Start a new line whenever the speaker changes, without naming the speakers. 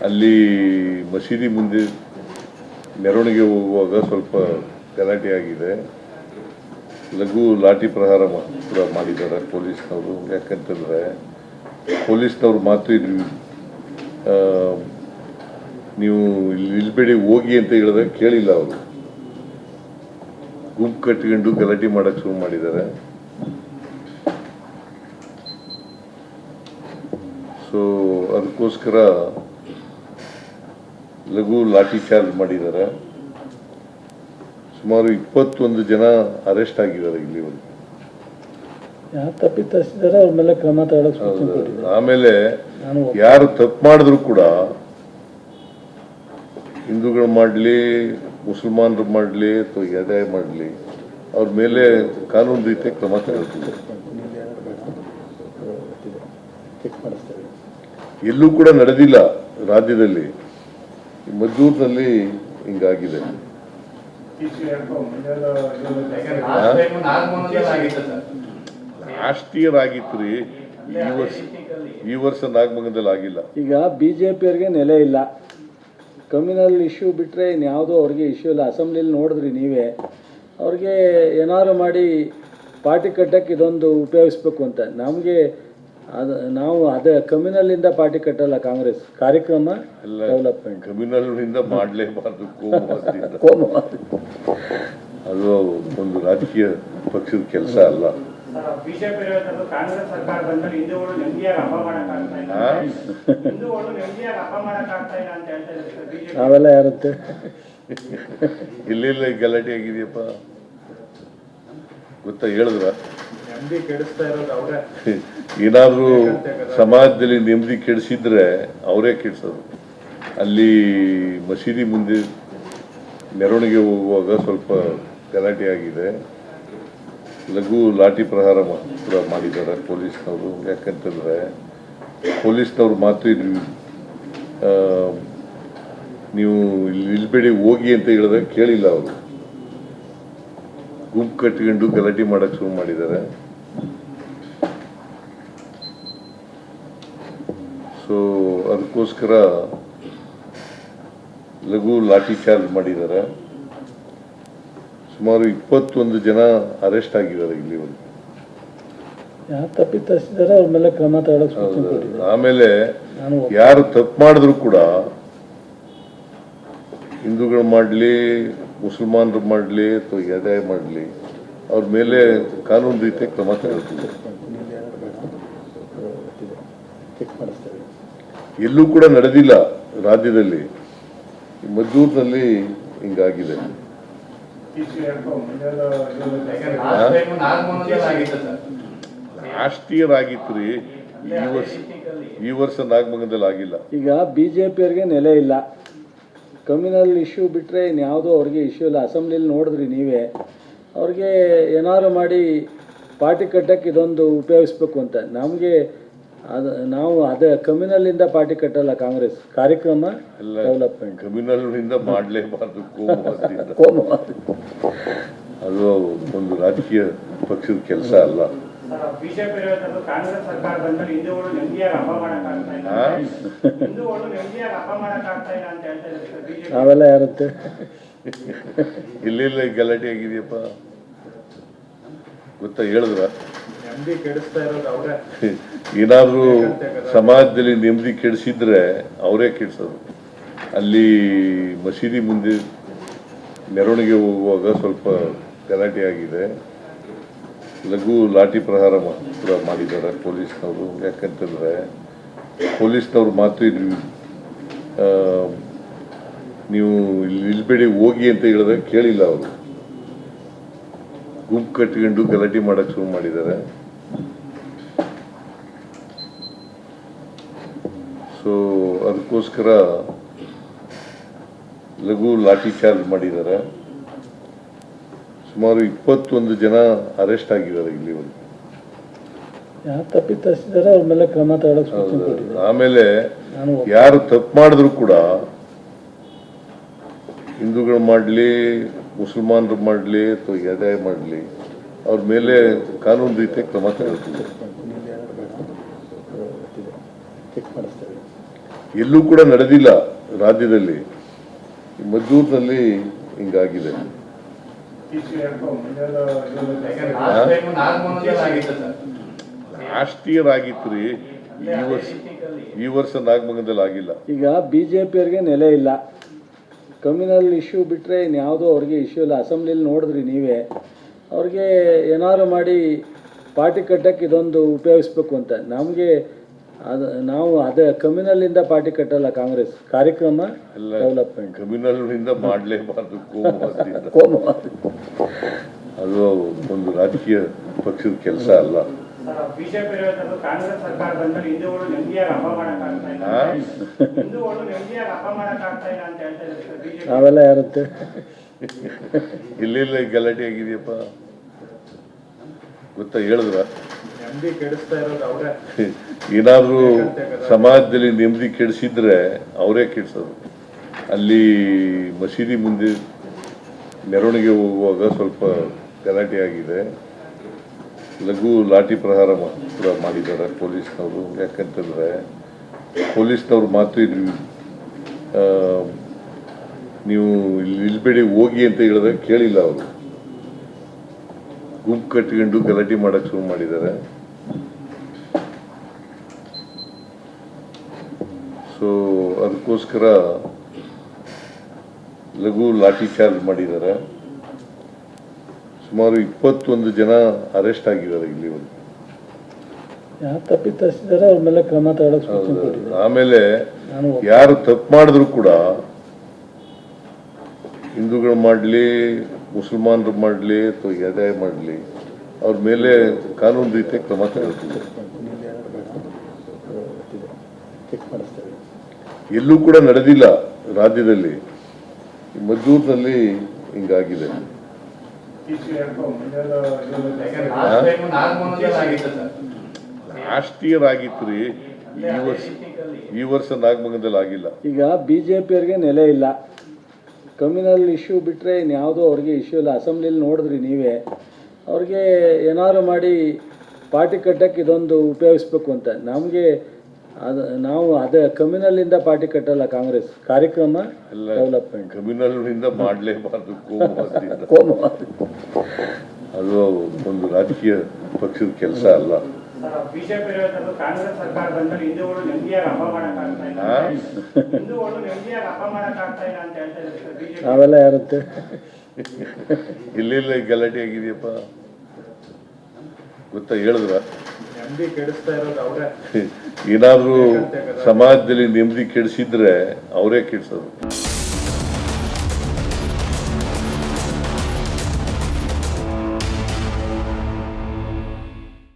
ಅಲ್ಲಿ ಮಸೀದಿ ಮುಂದೆ ಮೆರವಣಿಗೆ ಹೋಗುವಾಗ ಸ್ವಲ್ಪ ಗಲಾಟೆ ಆಗಿದೆ. ಲಘು ಲಾಠಿ ಪ್ರಹಾರ ಕೂಡ ಮಾಡಿದ್ದಾರೆ ಪೊಲೀಸ್ನವರು. ಯಾಕಂತಂದರೆ ಪೊಲೀಸ್ನವ್ರು ಮಾತು ನೀವು ಇಲ್ಲಿ ನಿಲ್ಬೇಡಿ ಹೋಗಿ ಅಂತ ಹೇಳಿದಾಗ ಕೇಳಿಲ್ಲ. ಅವರು ಗುಂಪು ಕಟ್ಟಿಕೊಂಡು ಗಲಾಟೆ ಮಾಡೋಕ್ಕೆ ಶುರು ಮಾಡಿದ್ದಾರೆ. ಸೊ ಅದಕ್ಕೋಸ್ಕರ ಲಘು ಲಾಠಿ ಚಾರ್ಜ್ ಮಾಡಿದ್ದಾರೆ. ಸುಮಾರು 21 ಜನ ಅರೆಸ್ಟ್ ಆಗಿದ್ದಾರೆ ಇಲ್ಲಿವರೆಗೆ.
ತಪ್ಪಿತಸ್ಥಿದ್ದಾರೆ, ಅವ್ರ ಮೇಲೆ ಕ್ರಮ ತಗೊಳ್ಳೋಕೆ.
ಆಮೇಲೆ ಯಾರು ತಪ್ಪು ಮಾಡಿದ್ರು ಕೂಡ ಹಿಂದೂಗಳು ಮಾಡಲಿ, ಮುಸಲ್ಮಾನರು ಮಾಡಲಿ ಅಥವಾ ಯಾವುದೇ ಮಾಡಲಿ, ಅವ್ರ ಮೇಲೆ ಕಾನೂನು ರೀತಿಯ ಕ್ರಮ ತಗೊಳ್ತೀವಿ. ಎಲ್ಲೂ ಕೂಡ ನಡೆದಿಲ್ಲ ರಾಜ್ಯದಲ್ಲಿ, ಮದ್ದೂರಿನಲ್ಲಿ ಹಿಂಗಾಗಿದೆ. ಲಾಸ್ಟ್ ಇಯರ್ ಆಗಿತ್ತು ರೀ, ಈ ವರ್ಷ ನಾಗಮಂಗಲದಲ್ಲಿ ಆಗಿಲ್ಲ.
ಈಗ ಬಿಜೆಪಿಯವ್ರಿಗೆ ನೆಲೆ ಇಲ್ಲ, ಕಮ್ಯುನಲ್ ಇಶ್ಯೂ ಬಿಟ್ಟರೆ ಇನ್ಯಾವುದೋ ಅವ್ರಿಗೆ ಇಶ್ಯೂ ಇಲ್ಲ. ಅಸೆಂಬ್ಲಿಲಿ ನೋಡಿದ್ರಿ ನೀವೇ, ಅವ್ರಿಗೆ ಏನಾದ್ರು ಮಾಡಿ ಪಾರ್ಟಿ ಕಟ್ಟಕ್ಕೆ ಇದೊಂದು ಉಪಯೋಗಿಸ್ಬೇಕು ಅಂತ. ನಮಗೆ ನಾವು ಅದೇ ಕಮ್ಯುನಲಿಂದ ಪಾರ್ಟಿ ಕಟ್ಟಲ್ಲ. ಕಾಂಗ್ರೆಸ್ ಕಾರ್ಯಕ್ರಮ ಡೆವಲಪ್ಮೆಂಟ್
ಕಮ್ಯುನಲ್ನಿಂದ ಮಾಡಲೇಬಾರ್ದು. ಅದು ಒಂದು ರಾಜಕೀಯ ಪಕ್ಷದ ಕೆಲಸ ಅಲ್ಲ.
ನಾವೆಲ್ಲ ಯಾರುತ್ತೆ
ಇಲ್ಲೆಲ್ಲ ಗಲಾಟೆ ಆಗಿದೆಯಪ್ಪ ಗೊತ್ತಾ? ಹೇಳಿದ್ರ ಏನಾದ್ರೂ ಸಮಾಜದಲ್ಲಿ ನೆಮ್ಮದಿ ಕೆಡಿಸಿದ್ರೆ ಅವರೇ ಕೆಡಿಸೋದು. ಅಲ್ಲಿ ಮಸೀದಿ ಮುಂದೆ ಮೆರವಣಿಗೆ ಹೋಗುವಾಗ ಸ್ವಲ್ಪ ಗಲಾಟೆ ಆಗಿದೆ. ಲಘು ಲಾಠಿ ಪ್ರಹಾರ ಕೂಡ ಮಾಡಿದ್ದಾರೆ ಪೊಲೀಸ್ನವರು. ಯಾಕಂತಂದರೆ ಪೊಲೀಸ್ನವ್ರು ಮಾತು ನೀವು ಇಲ್ಲಿ ನಿಲ್ಬೇಡಿ ಹೋಗಿ ಅಂತ ಹೇಳಿದಾಗ ಕೇಳಿಲ್ಲ. ಅವರು ಗುಂಪು ಕಟ್ಟಿಕೊಂಡು ಗಲಾಟೆ ಮಾಡೋಕ್ಕೆ ಶುರು ಮಾಡಿದ್ದಾರೆ. ಸೊ ಅದಕ್ಕೋಸ್ಕರ ಲಘು ಲಾಠಿ ಚಾರ್ಜ್ ಮಾಡಿದ್ದಾರೆ. ಸುಮಾರು 21 ಜನ ಅರೆಸ್ಟ್ ಆಗಿದ್ದಾರೆ ಇಲ್ಲಿವರೆಗೆ.
ತಪ್ಪಿತಸ್ಥಿದ್ದಾರೆ, ಅವ್ರ ಮೇಲೆ ಕ್ರಮ ತಗೊಳ್ಳೋಕೆ.
ಆಮೇಲೆ ಯಾರು ತಪ್ಪು ಮಾಡಿದ್ರು ಕೂಡ ಹಿಂದೂಗಳು ಮಾಡಲಿ, ಮುಸಲ್ಮಾನರು ಮಾಡಲಿ ಅಥವಾ ಯಾವುದೇ ಮಾಡಲಿ, ಅವ್ರ ಮೇಲೆ ಕಾನೂನು ರೀತಿಯ ಕ್ರಮ ತಗೊಳ್ತೀವಿ. ಎಲ್ಲೂ ಕೂಡ ನಡೆದಿಲ್ಲ ರಾಜ್ಯದಲ್ಲಿ, ಮದ್ದೂರಿನಲ್ಲಿ ಹಿಂಗಾಗಿದೆ. ಲಾಸ್ಟ್ ಇಯರ್ ಆಗಿತ್ತು ರೀ, ಈ ವರ್ಷ ನಾಗಮಂಗಲದಲ್ಲಿ ಆಗಿಲ್ಲ.
ಈಗ ಬಿಜೆಪಿಯವ್ರಿಗೆ ನೆಲೆ ಇಲ್ಲ, ಕಮ್ಯುನಲ್ ಇಶ್ಯೂ ಬಿಟ್ಟರೆ ಇನ್ಯಾವುದೋ ಅವ್ರಿಗೆ ಇಶ್ಯೂ ಇಲ್ಲ. ಅಸೆಂಬ್ಲಿಲಿ ನೋಡಿದ್ರಿ ನೀವೇ, ಅವ್ರಿಗೆ ಏನಾದ್ರು ಮಾಡಿ ಪಾರ್ಟಿ ಕಟ್ಟಕ್ಕೆ ಇದೊಂದು ಉಪಯೋಗಿಸ್ಬೇಕು ಅಂತ. ನಮಗೆ ನಾವು ಅದೇ ಕಮ್ಯುನಲಿಂದ ಪಾರ್ಟಿ ಕಟ್ಟಲ್ಲ. ಕಾಂಗ್ರೆಸ್ ಕಾರ್ಯಕ್ರಮ ಡೆವಲಪ್ಮೆಂಟ್
ಕಮ್ಯುನಲ್ನಿಂದ ಮಾಡಲೇಬಾರ್ದು. ಅದು ಒಂದು ರಾಜಕೀಯ ಪಕ್ಷದ ಕೆಲಸ ಅಲ್ಲ.
ನಾವೆಲ್ಲ ಯಾರುತ್ತೆ
ಇಲ್ಲೆಲ್ಲ ಗಲಾಟೆ ಆಗಿದೆಯಪ್ಪ ಗೊತ್ತಾ? ಹೇಳಿದ್ರ ಏನಾದ್ರೂ ಸಮಾಜದಲ್ಲಿ ನೆಮ್ಮದಿ ಕೆಡಿಸಿದ್ರೆ ಅವರೇ ಕೆಡಿಸೋದು. ಅಲ್ಲಿ ಮಸೀದಿ ಮುಂದೆ ಮೆರವಣಿಗೆ ಹೋಗುವಾಗ ಸ್ವಲ್ಪ ಗಲಾಟೆ ಆಗಿದೆ. ಲಘು ಲಾಠಿ ಪ್ರಹಾರ ಕೂಡ ಮಾಡಿದ್ದಾರೆ ಪೊಲೀಸ್ನವರು. ಯಾಕಂತಂದರೆ ಪೊಲೀಸ್ನವ್ರು ಮಾತು ನೀವು ಇಲ್ಲಿ ನಿಲ್ಬೇಡಿ ಹೋಗಿ ಅಂತ ಹೇಳಿದಾಗ ಕೇಳಿಲ್ಲ. ಅವರು ಗುಂಪು ಕಟ್ಟಿಕೊಂಡು ಗಲಾಟೆ ಮಾಡೋಕ್ಕೆ ಶುರು ಮಾಡಿದ್ದಾರೆ. ಸೊ ಅದಕ್ಕೋಸ್ಕರ ಲಘು ಲಾಠಿ ಚಾರ್ಜ್ ಮಾಡಿದ್ದಾರೆ. ಸುಮಾರು 21 ಜನ ಅರೆಸ್ಟ್ ಆಗಿದ್ದಾರೆ ಇಲ್ಲಿವರೆಗೆ.
ತಪ್ಪಿತಸ್ಥಿದ್ದಾರೆ, ಅವ್ರ ಮೇಲೆ ಕ್ರಮ ತಗೊಳ್ಳೋಕೆ.
ಆಮೇಲೆ ಯಾರು ತಪ್ಪು ಮಾಡಿದ್ರು ಕೂಡ ಹಿಂದೂಗಳು ಮಾಡಲಿ, ಮುಸಲ್ಮಾನರು ಮಾಡಲಿ ಅಥವಾ ಯಾವುದೇ ಮಾಡಲಿ, ಅವ್ರ ಮೇಲೆ ಕಾನೂನು ರೀತಿಯ ಕ್ರಮ ತಗೊಳ್ತೀವಿ. ಎಲ್ಲೂ ಕೂಡ ನಡೆದಿಲ್ಲ ರಾಜ್ಯದಲ್ಲಿ. ಮದ್ದೂರಿನಲ್ಲಿ ಹಿಂಗಾಗಿದೆ. ಲಾಸ್ಟ್ ಇಯರ್ ಆಗಿತ್ತು ರೀ, ಈ ವರ್ಷ ನಾಗಮಂಗಲದಲ್ಲಿ ಆಗಿಲ್ಲ.
ಈಗ BJP-ಅವ್ರಿಗೆ ನೆಲೆ ಇಲ್ಲ. ಕಮ್ಯುನಲ್ ಇಶ್ಯೂ ಬಿಟ್ಟರೆ ಇನ್ಯಾವುದೋ ಅವ್ರಿಗೆ ಇಶ್ಯೂ ಇಲ್ಲ. ಅಸೆಂಬ್ಲಿಲಿ ನೋಡಿದ್ರಿ ನೀವೇ, ಅವ್ರಿಗೆ ಏನಾದ್ರು ಮಾಡಿ ಪಾರ್ಟಿ ಕಟ್ಟಕ್ಕೆ ಇದೊಂದು ಉಪಯೋಗಿಸ್ಬೇಕು ಅಂತ. ನಮಗೆ ನಾವು ಅದೇ ಕಮ್ಯುನಲಿಂದ ಪಾರ್ಟಿ ಕಟ್ಟಲ್ಲ ಕಾಂಗ್ರೆಸ್. ಕಾರ್ಯಕ್ರಮ ಡೆವಲಪ್ಮೆಂಟ್
ಕಮ್ಯುನಲ್ನಿಂದ ಮಾಡಲೇಬಾರ್ದು. ಕೋಮುವಾದದಿಂದ
ಕೋಮುವಾದ
ಅದು ಒಂದು ರಾಜಕೀಯ ಪಕ್ಷದ ಕೆಲಸ ಅಲ್ಲ.
ಕಾಂಗ್ರೆಸ್ ಸರ್ಕಾರ ಬಂದಲ್ಲಿ ಹಿಂದೂಗಳು ನೆಮ್ಮದಿಯಾಗಿ ಹಬ್ಬ ಮಾಡಕ್ಕಾಗ್ತಾ ಇಲ್ಲ, ಹಿಂದೂಗಳು ನೆಮ್ಮದಿಯಾಗಿ ಹಬ್ಬ ಮಾಡಕ್ಕಾಗ್ತಾ ಇಲ್ಲ ಅಂತ ಹೇಳ್ತಾ ಇದ್ದಾರೆ.
ಅವೆಲ್ಲ ಇರುತ್ತೆ.
ಎಲ್ಲೆಲ್ಲ ಗಲಾಟೆ ಆಗಿದೆಯಪ್ಪ ಗೊತ್ತಾ? ಹೇಳಿದ್ರ
ನೆಮ್ಮದಿ ಕೆಡಿಸ್ತಾ ಇರೋದು ಅವರೇ.
ಏನಾದರೂ ಸಮಾಜದಲ್ಲಿ ನೆಮ್ಮದಿ ಕೆಡಿಸಿದ್ರೆ ಅವರೇ ಕೆಡಿಸೋದು. ಅಲ್ಲಿ ಮಸೀದಿ ಮುಂದೆ ಮೆರವಣಿಗೆ ಹೋಗುವಾಗ ಸ್ವಲ್ಪ ಗಲಾಟೆ ಆಗಿದೆ. ಲಘು ಲಾಠಿ ಪ್ರಹಾರ ಕೂಡ ಮಾಡಿದ್ದಾರೆ ಪೊಲೀಸ್ನವರು. ಯಾಕಂತಂದರೆ ಪೊಲೀಸ್ನವ್ರು ಮಾತು ನೀವು ಇಲ್ಲಿ ನಿಲ್ಬೇಡಿ ಹೋಗಿ ಅಂತ ಹೇಳಿದಾಗ ಕೇಳಿಲ್ಲ. ಅವರು ಗುಂಪು ಕಟ್ಕೊಂಡು ಗಲಾಟೆ ಮಾಡೋಕ್ಕೆ ಶುರು ಮಾಡಿದ್ದಾರೆ. ಸೊ ಅದಕ್ಕೋಸ್ಕರ ಲಘು ಲಾಠಿ ಚಾರ್ಜ್ ಮಾಡಿದ್ದಾರೆ. ಸುಮಾರು 21 ಜನ ಅರೆಸ್ಟ್ ಆಗಿದ್ದಾರೆ ಇಲ್ಲಿವರೆಗೂ.
ಯಾರು ತಪ್ಪಿತಸ್ಥಿದ್ದಾರೆ ಅವ್ರ ಮೇಲೆ ಕ್ರಮ ತಗೊಳ್ಳೋಕೆ ಸೂಚನೆ ಕೊಟ್ಟಿದ್ದಾರೆ.
ಆಮೇಲೆ ಯಾರು ತಪ್ಪು ಮಾಡಿದ್ರು ಕೂಡ ಹಿಂದೂಗಳು ಮಾಡಲಿ, ಮುಸಲ್ಮಾನರು ಮಾಡಲಿ ಅಥವಾ ಯಾವುದೇ ಮಾಡಲಿ, ಅವ್ರ ಮೇಲೆ ಕಾನೂನು ರೀತಿಯ ಕ್ರಮ ತಗೊಳ್ತೀವಿ. ಎಲ್ಲೂ ಕೂಡ ನಡೆದಿಲ್ಲ ರಾಜ್ಯದಲ್ಲಿ. ಮದ್ದೂರಿನಲ್ಲಿ ಹಿಂಗಾಗಿದೆ. ಲಾಸ್ಟ್ ಇಯರ್ ಆಗಿತ್ತು ರೀ, ಈ ವರ್ಷ ನಾಗಮಂಗಲದಲ್ಲಿ ಆಗಿಲ್ಲ.
ಈಗ BJP-ಅವ್ರಿಗೆ ನೆಲೆ ಇಲ್ಲ. ಕಮ್ಯುನಲ್ ಇಶ್ಯೂ ಬಿಟ್ಟರೆ ಇನ್ಯಾವುದೋ ಅವ್ರಿಗೆ ಇಶ್ಯೂ ಇಲ್ಲ. ಅಸೆಂಬ್ಲಿಲಿ ನೋಡಿದ್ರಿ ನೀವೇ, ಅವ್ರಿಗೆ ಏನಾದ್ರು ಮಾಡಿ ಪಾರ್ಟಿ ಕಟ್ಟಕ್ಕೆ ಇದೊಂದು ಉಪಯೋಗಿಸ್ಬೇಕು ಅಂತ. ನಮಗೆ ನಾವು ಅದೇ ಕಮ್ಯುನಲಿಂದ ಪಾರ್ಟಿ ಕಟ್ಟಲ್ಲ ಕಾಂಗ್ರೆಸ್. ಕಾರ್ಯಕ್ರಮ ಡೆವಲಪ್ಮೆಂಟ್
ಕಮ್ಯುನಲ್ನಿಂದ ಮಾಡಲೇಬಾರ್ದು. ಕೋಮುವಾದದಿಂದ
ಕೋಮುವಾದ
ಅದು ಒಂದು ರಾಜಕೀಯ ಪಕ್ಷದ ಕೆಲಸ ಅಲ್ಲ.
ಬಿಜೆಪಿ ಕಾಂಗ್ರೆಸ್ ಸರ್ಕಾರ ಬಂದಲ್ಲಿ ಹಿಂದೂಗಳು ನೆಮ್ಮದಿಯಾಗಿ ಹಬ್ಬ ಮಾಡಕ್ಕಾಗ್ತಾ ಇಲ್ಲ, ಹಿಂದೂಗಳು ನೆಮ್ಮದಿಯಾಗಿ ಹಬ್ಬ ಮಾಡಕ್ಕಾಗ್ತಾ ಇಲ್ಲ ಅಂತ ಹೇಳ್ತಾ ಇದ್ದಾರೆ.
ಅವೆಲ್ಲ ಇರುತ್ತೆ.
ಎಲ್ಲೆಲ್ಲ ಗಲಾಟೆ ಆಗಿದೆಯಪ್ಪ ಗೊತ್ತಾ? ಹೇಳಿದ್ರ
ನೆಮ್ಮದಿ ಕೆಡಿಸ್ತಾ ಇರೋದು ಅವರೇ.
ಏನಾದರೂ ಸಮಾಜದಲ್ಲಿ ನೆಮ್ಮದಿ ಕೆಡಿಸಿದ್ರೆ ಅವರೇ ಕೆಡಿಸೋದು.